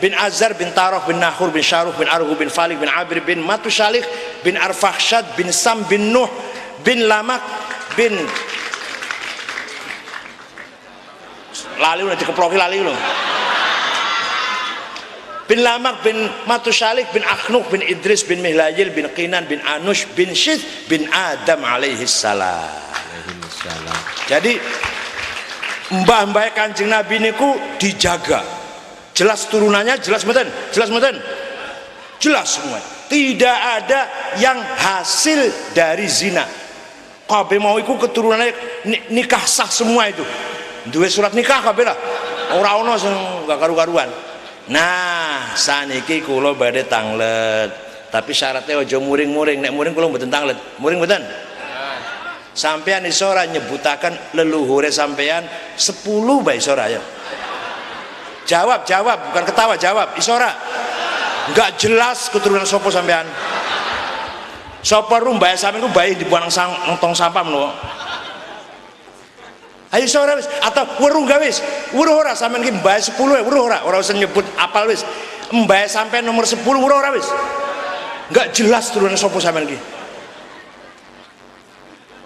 bin Azar bin Tarah bin Nahur bin Syaruh bin Arhu bin Falik bin Abir bin Matusyalik bin Arfakhshad bin Sam bin Nuh bin Lamak bin lali udah dikeploki lali loh bin Lamak bin Matusyalik bin Akhnuq bin Idris bin Mihlayil bin Qinan bin Anush bin Syith bin Adam alaihi salam. Jadi mbah-mbah Kanjeng Nabi niku dijaga, jelas turunannya, jelas mboten, jelas semua, tidak ada yang hasil dari zina. Kabeh mau iku keturunannya nikah sah semua itu. Duwe surat nikah kabeh lah. Ora ono sing gak karu-karuan. Nah, saniki kula badhe tanglet. Tapi syaratnya aja muring-muring. Nek muring kula mboten tanglet. Muring mboten? Sampean iso ora nyebutaken leluhure sampean 10 bae iso ora ya. Jawab, bukan ketawa, jawab. Iso ora? Enggak jelas keturunan sapa sampean. Sapa rumbahe sampean ku bae dibuang nang tong sampah menapa? Ayo sore wis atau weruh gak wis? Weruh ora sampean ki mbae 10 weruh ora? Ora usah nyebut apal wis. Mbae sampean nomor 10 weruh ora wis? Enggak jelas turunan sapa sampean ki.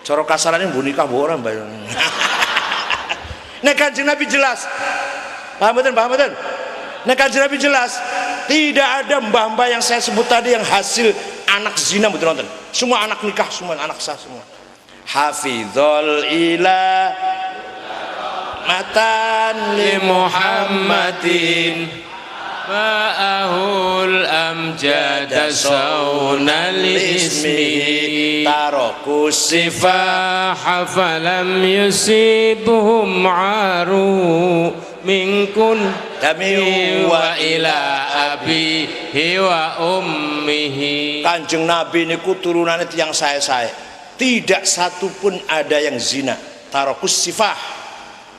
Cara kasarane mbok nikah mbok ora mbae. Nek Kanjeng Nabi jelas. Paham betul, paham betul? Nek Kanjeng Nabi jelas, tidak ada mbah-mbah yang saya sebut tadi yang hasil anak zina betul nonton. Semua anak nikah, semua anak sah semua. Hafizul ilah matan li Muhammadin ma'ahul amjada saunal ismi tarokus sifaha falam yusibuhum aru minkun dami wa ila abihi wa ummihi. Kanjeng Nabi niku turunannya tiyang sae-sae. Tidak satu pun ada yang zina. Tarokus sifah.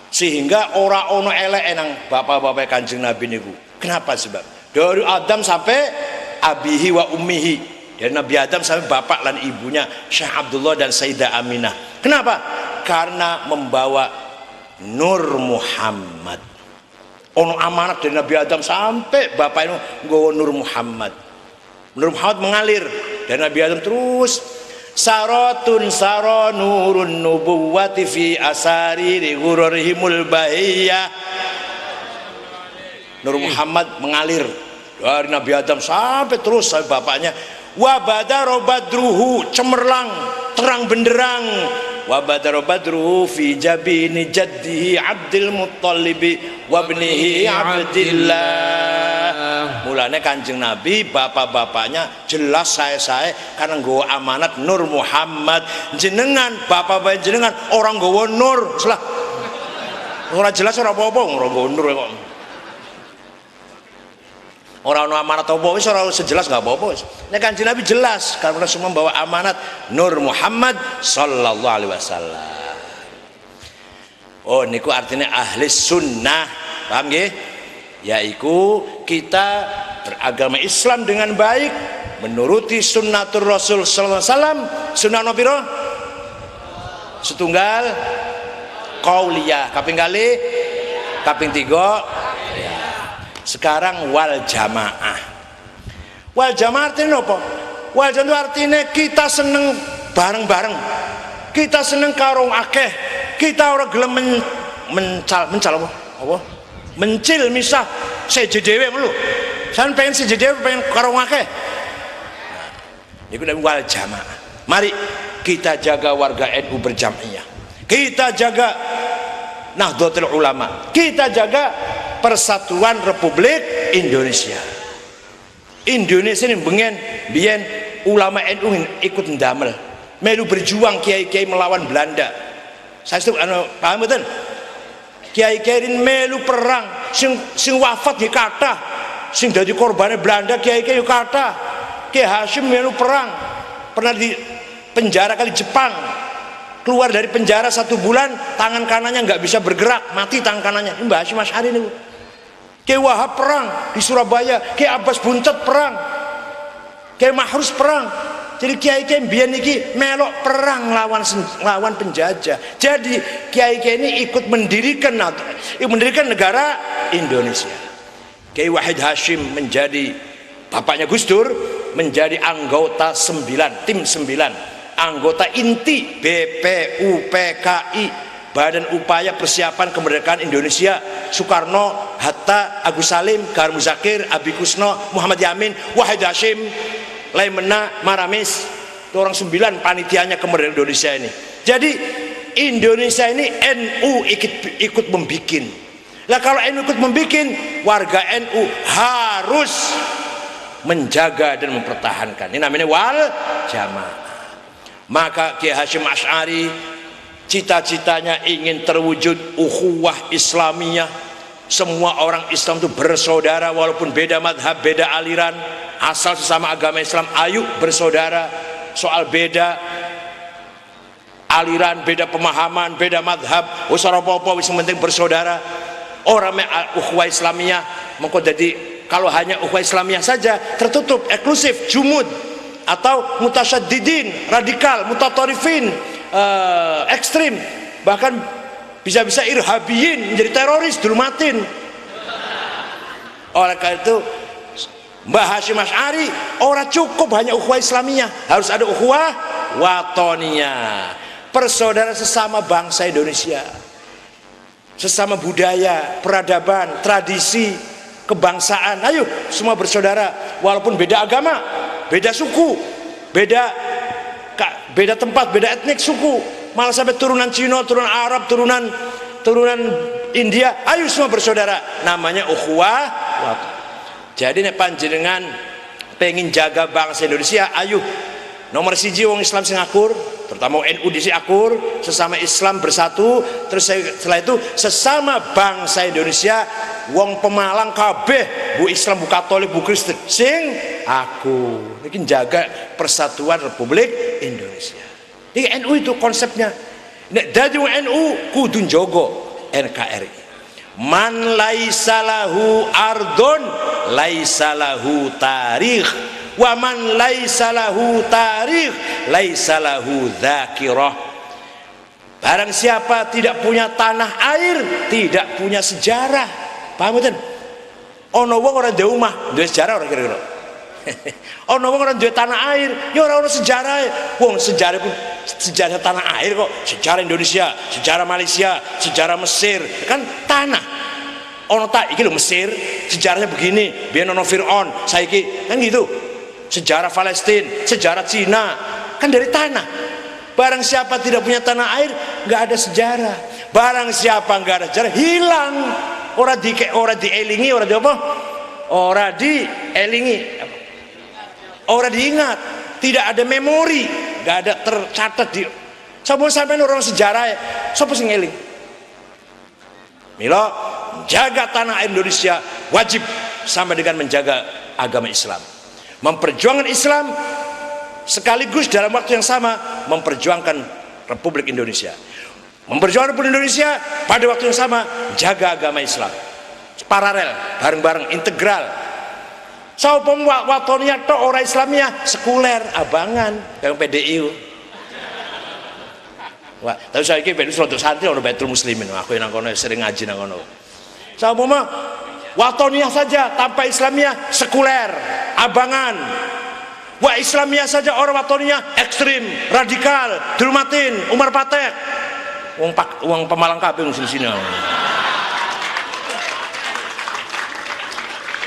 Sehingga ora ono elek nang bapak-bapak Kanjeng Nabi niku. Kenapa sebab? Dari Adam sampai abihi wa ummihi. Dari Nabi Adam sampai bapak dan ibunya Syekh Abdullah dan Sayyidah Aminah. Kenapa? Karena membawa Nur Muhammad. Ono amanat dari Nabi Adam sampai bapak itu nggawa Nur Muhammad. Nur Muhammad mengalir dari Nabi Adam terus saratun saro nurun nubuwati fi asari ghururihimul bahiyah. Nur Muhammad mengalir dari Nabi Adam sampai terus sampai bapaknya. Wa badaro badruhu cemerlang terang benderang. Wa badaro badruhu fi jabini jaddihi Abdul Muttalibi wa ibnihi Abdillah. Mulanya Kanjeng Nabi bapak-bapaknya jelas saya karena nggawa amanat Nur Muhammad. Jenengan bapak-bapak jenengan orang nggawa nur salah. Ora jelas ora apa-apa ora nggawa nur kok. Orang amanat apa wis ora sejelas enggak apa-apa wis. Nek Kanjeng Nabi jelas karena semua membawa amanat Nur Muhammad sallallahu alaihi wasallam. Oh niku artinya ahli sunnah. Paham nggih? Yaiku kita beragama Islam dengan baik, menuruti sunnatur Rasul sallallahu alaihi wasallam. Sunnah napa pira? Setunggal qauliyah, kaping kali, kaping 3. Sekarang wal jamaah. Wal jamaah artinya apa? Wal jamaah artinya kita seneng bareng-bareng. Kita seneng karo akeh. Kita ora gelem mencal apa? Apa? Mencil misah seje dhewe lho. Sampeyan pengen seje dhewe pengen karo akeh. Niku nek wal jamaah. Mari kita jaga warga NU berjamaah. Kita jaga Nahdlatul Ulama. Kita jaga Persatuan Republik Indonesia. Indonesia ini biyen ulama NU ikut ndamel, melu berjuang kiai-kiai melawan Belanda. Saya paham betul? Kiai-kiai ini melu perang, sing wafat di kathah, sing dadi korbane Belanda kiai-kiai kathah. Kiai Hasyim melu perang, pernah di penjara kali Jepang. Keluar dari penjara 1 bulan, tangan kanannya nggak bisa bergerak, mati tangan kanannya. Ini Mbah Hasyim Asy'ari nih. Kiai Wahab perang di Surabaya, Kiai Abbas Buntet perang, Kiai Mahrus perang. Jadi kiai-kiai mbiyen iki melok perang lawan penjajah. Jadi kiai-kiai ini ikut mendirikan negara Indonesia. Kiai Wahid Hasyim menjadi bapaknya Gus Dur, menjadi anggota 9, tim 9, anggota inti BPUPKI, Badan Upaya Persiapan Kemerdekaan Indonesia. Soekarno, Hatta, Agus Salim, Khar Muzakir, Abi Kusno, Muhammad Yamin, Wahid Hasyim, Laimena, Maramis. Itu orang 9 panitianya kemerdekaan Indonesia ini. Jadi Indonesia ini NU ikut membikin. Lah kalau NU ikut membikin, warga NU harus menjaga dan mempertahankan. Ini namanya wal jamaah. Maka Kiai Hasyim Asy'ari cita-citanya ingin terwujud ukhuwah Islamiyah. Semua orang Islam itu bersaudara walaupun beda madhab, beda aliran, asal sesama agama Islam, ayo bersaudara. Soal beda aliran, beda pemahaman, beda madhab, usah apa-apa, wis penting bersaudara. Orang ukhuwah Islamiyah mengko jadi, kalau hanya ukhuwah Islamiyah saja tertutup, eksklusif, jumud atau mutasyaddidin, radikal, mutatarifin, ekstrim, bahkan bisa-bisa irhabiyin, menjadi teroris, dulumatin. Oleh karena itu Mbah Hasyim Asy'ari orang cukup hanya ukhuwah Islamiyah, harus ada ukhuwah watoniyah, persaudaraan sesama bangsa Indonesia, sesama budaya, peradaban, tradisi, kebangsaan. Ayo semua bersaudara walaupun beda agama, beda suku, beda tempat, beda etnik, suku, malah sampai turunan Cina, turunan Arab, turunan India, ayo semua bersaudara, namanya ukhuwah. Jadi nek panjenengan pengen jaga bangsa Indonesia, ayo nomor siji wong Islam sing akur, terutama NU di sini akur, sesama Islam bersatu. Terus setelah itu sesama bangsa Indonesia, wong Pemalang kabeh, bu Islam, bu Katolik, bu Kristen, sing aku ini jaga persatuan Republik Indonesia. Ini NU itu konsepnya. Nek dadi NU kudu njogo NKRI. Man laisa lahu ardun laisa lahu tarikh, wa man laisa lahu tarikh laisa lahu dzakirah. Barang siapa tidak punya tanah air, tidak punya sejarah. Paham mboten? Ana wong ora duwe omah, duwe sejarah ora kira-kira? Ana wong ora duwe tanah air, ya ora ono sejarah. Wong sejarah pun sejarah tanah air kok, sejarah Indonesia, sejarah Malaysia, sejarah Mesir, kan tanah. Ono tak iki lho Mesir, sejarahnya begini, biyen ono Firaun, saiki kan gitu. Sejarah Palestina, sejarah Cina, kan dari tanah. Barang siapa tidak punya tanah air, nggak ada sejarah. Barang siapa nggak ada sejarah, hilang. Ora dielingi, ora di apa? Ora dielingi, ora diingat, tidak ada memori, nggak ada tercatat di. Sapa sampean orang sejarah, sapa sing eling? Mila jaga tanah air Indonesia wajib sama dengan menjaga agama Islam. Memperjuangkan Islam sekaligus dalam waktu yang sama memperjuangkan Republik Indonesia. Memperjuangkan Republik Indonesia pada waktu yang sama jaga agama Islam. Paralel, bareng-bareng, integral. Saupun watonia tok ora Islamiyah, sekuler, abangan, yang PDI. Wah, tapi saya ini untuk santri orang Baitul Muslimin, aku yang kono sering ngaji nang kono. Saupun watoniyah saja tanpa Islamiyah, sekuler, abangan. Wah Islamiyah saja orang watoniyah ekstrim, radikal, dulumatin, Umar Patek. Wong Pemalang kabeh sing sini.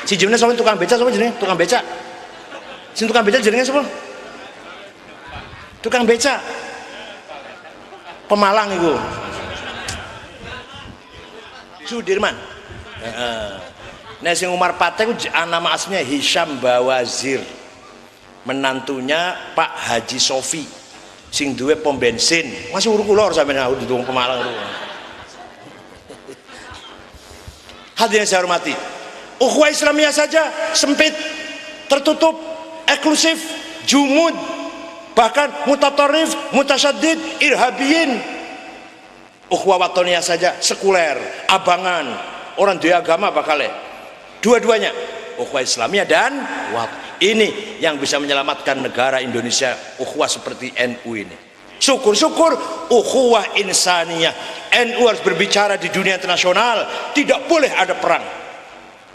Si jenenge sapa tukang beca sapa jenenge? Tukang beca. Sing tukang beca jenenge sapa? Tukang beca. Pemalang iku. Sudirman. Heeh. Nah sing Umar Patek nama aslinya Hisham Bawazir. Menantunya Pak Haji Sofi. Sing duwe pom bensin. Masih uruk kula sampeyan di wong Pemalang itu. Hadirin saya hormati. Ukhuwah Islamiyah saja sempit, tertutup, eksklusif, jumud, bahkan mutatarif, mutasyaddid, irhabiyin. Ukhuwah watoniyah saja sekuler, abangan, orang duwe agama bakal dua-duanya ukhuwah Islamiyah dan ini yang bisa menyelamatkan negara Indonesia, ukhuwah seperti NU ini. Syukur-syukur ukhuwah insaniyah. NU harus berbicara di dunia internasional, tidak boleh ada perang.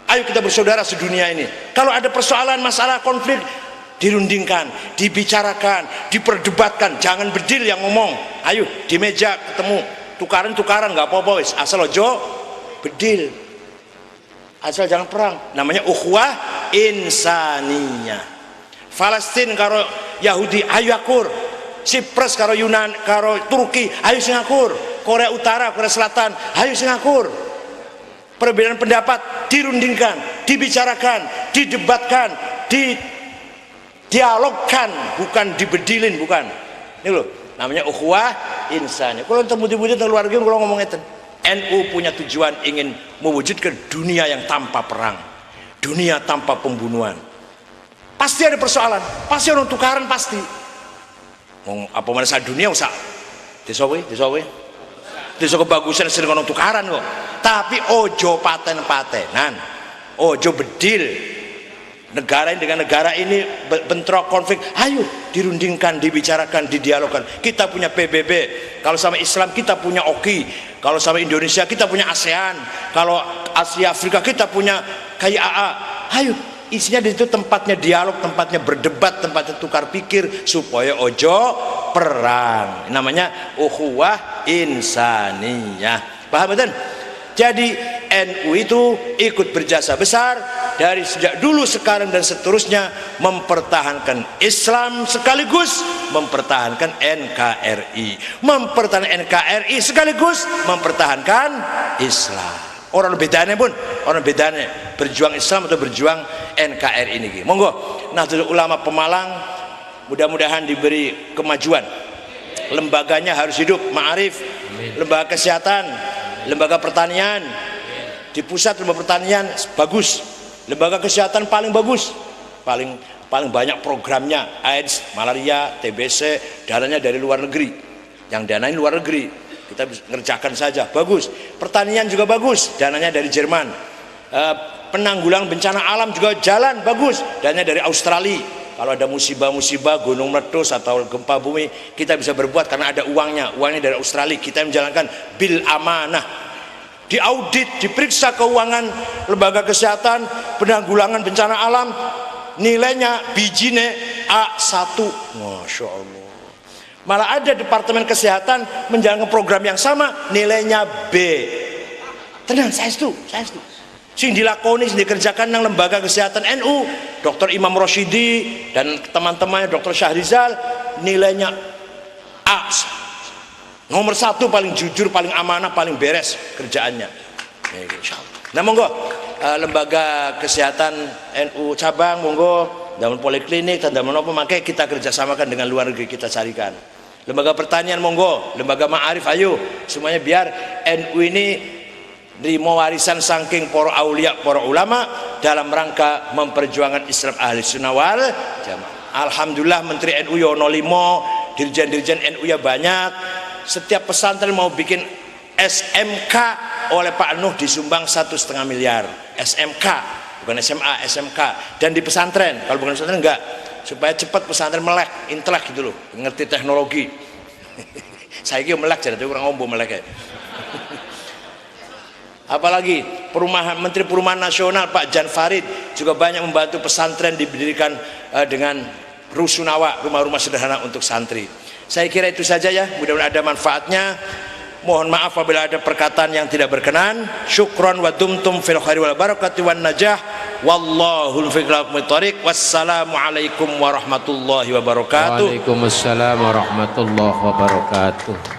Ayo kita bersaudara sedunia ini. Kalau ada persoalan, masalah, konflik, dirundingkan, dibicarakan, diperdebatkan. Jangan berdil yang ngomong. Ayo di meja ketemu, tukaran nggak apa-apa wis. Asal ojo bedil. Asal jangan perang. Namanya ukhuwah insaniyah. Palestina karo Yahudi ayo akur. Cyprus karo Yunan karo Turki ayo sing akur. Korea Utara, Korea Selatan ayo sing akur. Perbedaan pendapat dirundingkan, dibicarakan, didebatkan, didialogkan, bukan dibedilin, bukan. Ini loh, namanya ukhuwah insani. Kalau temu-temu luar negeri kalau ngomong itu, NU punya tujuan ingin mewujudkan dunia yang tanpa perang, dunia tanpa pembunuhan. Pasti ada persoalan, pasti orang tukaran pasti. Apa mana saat dunia usah disowe kebagusan sering orang tukaran kok. Tapi ojo paten-patenan, ojo bedil. Negara ini dengan negara ini bentrok konflik, ayo dirundingkan, dibicarakan, didialogkan. Kita punya PBB, kalau sama Islam kita punya OKI, kalau sama Indonesia kita punya ASEAN, kalau Asia Afrika kita punya KIAA. Ayo, isinya di situ tempatnya dialog, tempatnya berdebat, tempatnya tukar pikir supaya ojo perang. Namanya ukhuwah insaniyah. Paham betul? Jadi NU itu ikut berjasa besar dari sejak dulu, sekarang dan seterusnya mempertahankan Islam sekaligus mempertahankan NKRI, mempertahankan NKRI sekaligus mempertahankan Islam. Orang bedanya pun, orang bedanya berjuang Islam atau berjuang NKRI ini. Monggo Nahdlatul Ulama Pemalang mudah-mudahan diberi kemajuan. Lembaganya harus hidup, ma'arif, lembaga kesehatan, lembaga pertanian. Di pusat lembaga pertanian bagus, lembaga kesehatan paling bagus, paling banyak programnya, AIDS, malaria, TBC, dananya dari luar negeri, yang danain luar negeri, kita bisa ngerjakan saja, bagus. Pertanian juga bagus, dananya dari Jerman. Penanggulangan bencana alam juga jalan, bagus, dananya dari Australia. Kalau ada musibah-musibah, gunung meletus atau gempa bumi, kita bisa berbuat karena ada uangnya dari Australia. Kita menjalankan bil amanah, diaudit, diperiksa keuangan lembaga kesehatan, penanggulangan bencana alam, nilainya bijine A1. Masya Allah. Malah ada departemen kesehatan menjalankan program yang sama, nilainya B. Tenang, saya setuju. Sing dilakoni, sing dikerjakan nang lembaga kesehatan NU, Dr. Imam Roshidi dan teman-temannya Dr. Syahrizal, nilainya A. Nomor 1, paling jujur, paling amanah, paling beres kerjaannya. Nah monggo lembaga kesehatan NU cabang, monggo dalam poliklinik dan dalam apa, makanya kita kerjasamakan dengan luar negeri, kita carikan. Lembaga pertanian monggo, lembaga ma'arif, ayo semuanya biar NU ini terima warisan saking para aulia, para ulama dalam rangka memperjuangkan Islam ahli sunnah wal jamaah. Alhamdulillah Menteri NU Yono Limo, dirjen-dirjen NU ya banyak. Setiap pesantren mau bikin SMK oleh Pak Nuh disumbang 1,5 miliar. SMK, bukan SMA, SMK. Dan di pesantren, kalau bukan pesantren enggak, supaya cepat pesantren melek, intelek gitu loh, ngerti teknologi. Saya kira melek, jadi kurang ngomong melek ya. Apalagi Menteri Perumahan Nasional Pak Jan Farid juga banyak membantu pesantren didirikan dengan rusunawa, rumah-rumah sederhana untuk santri. Saya kira itu saja ya, mudah-mudahan ada manfaatnya. Mohon maaf apabila ada perkataan yang tidak berkenan. Syukran wa dumtum fil khairi wal barakati wan najah. Wallahul fiqh. Wassalamualaikum warahmatullahi wabarakatuh. Waalaikumsalam warahmatullahi wabarakatuh.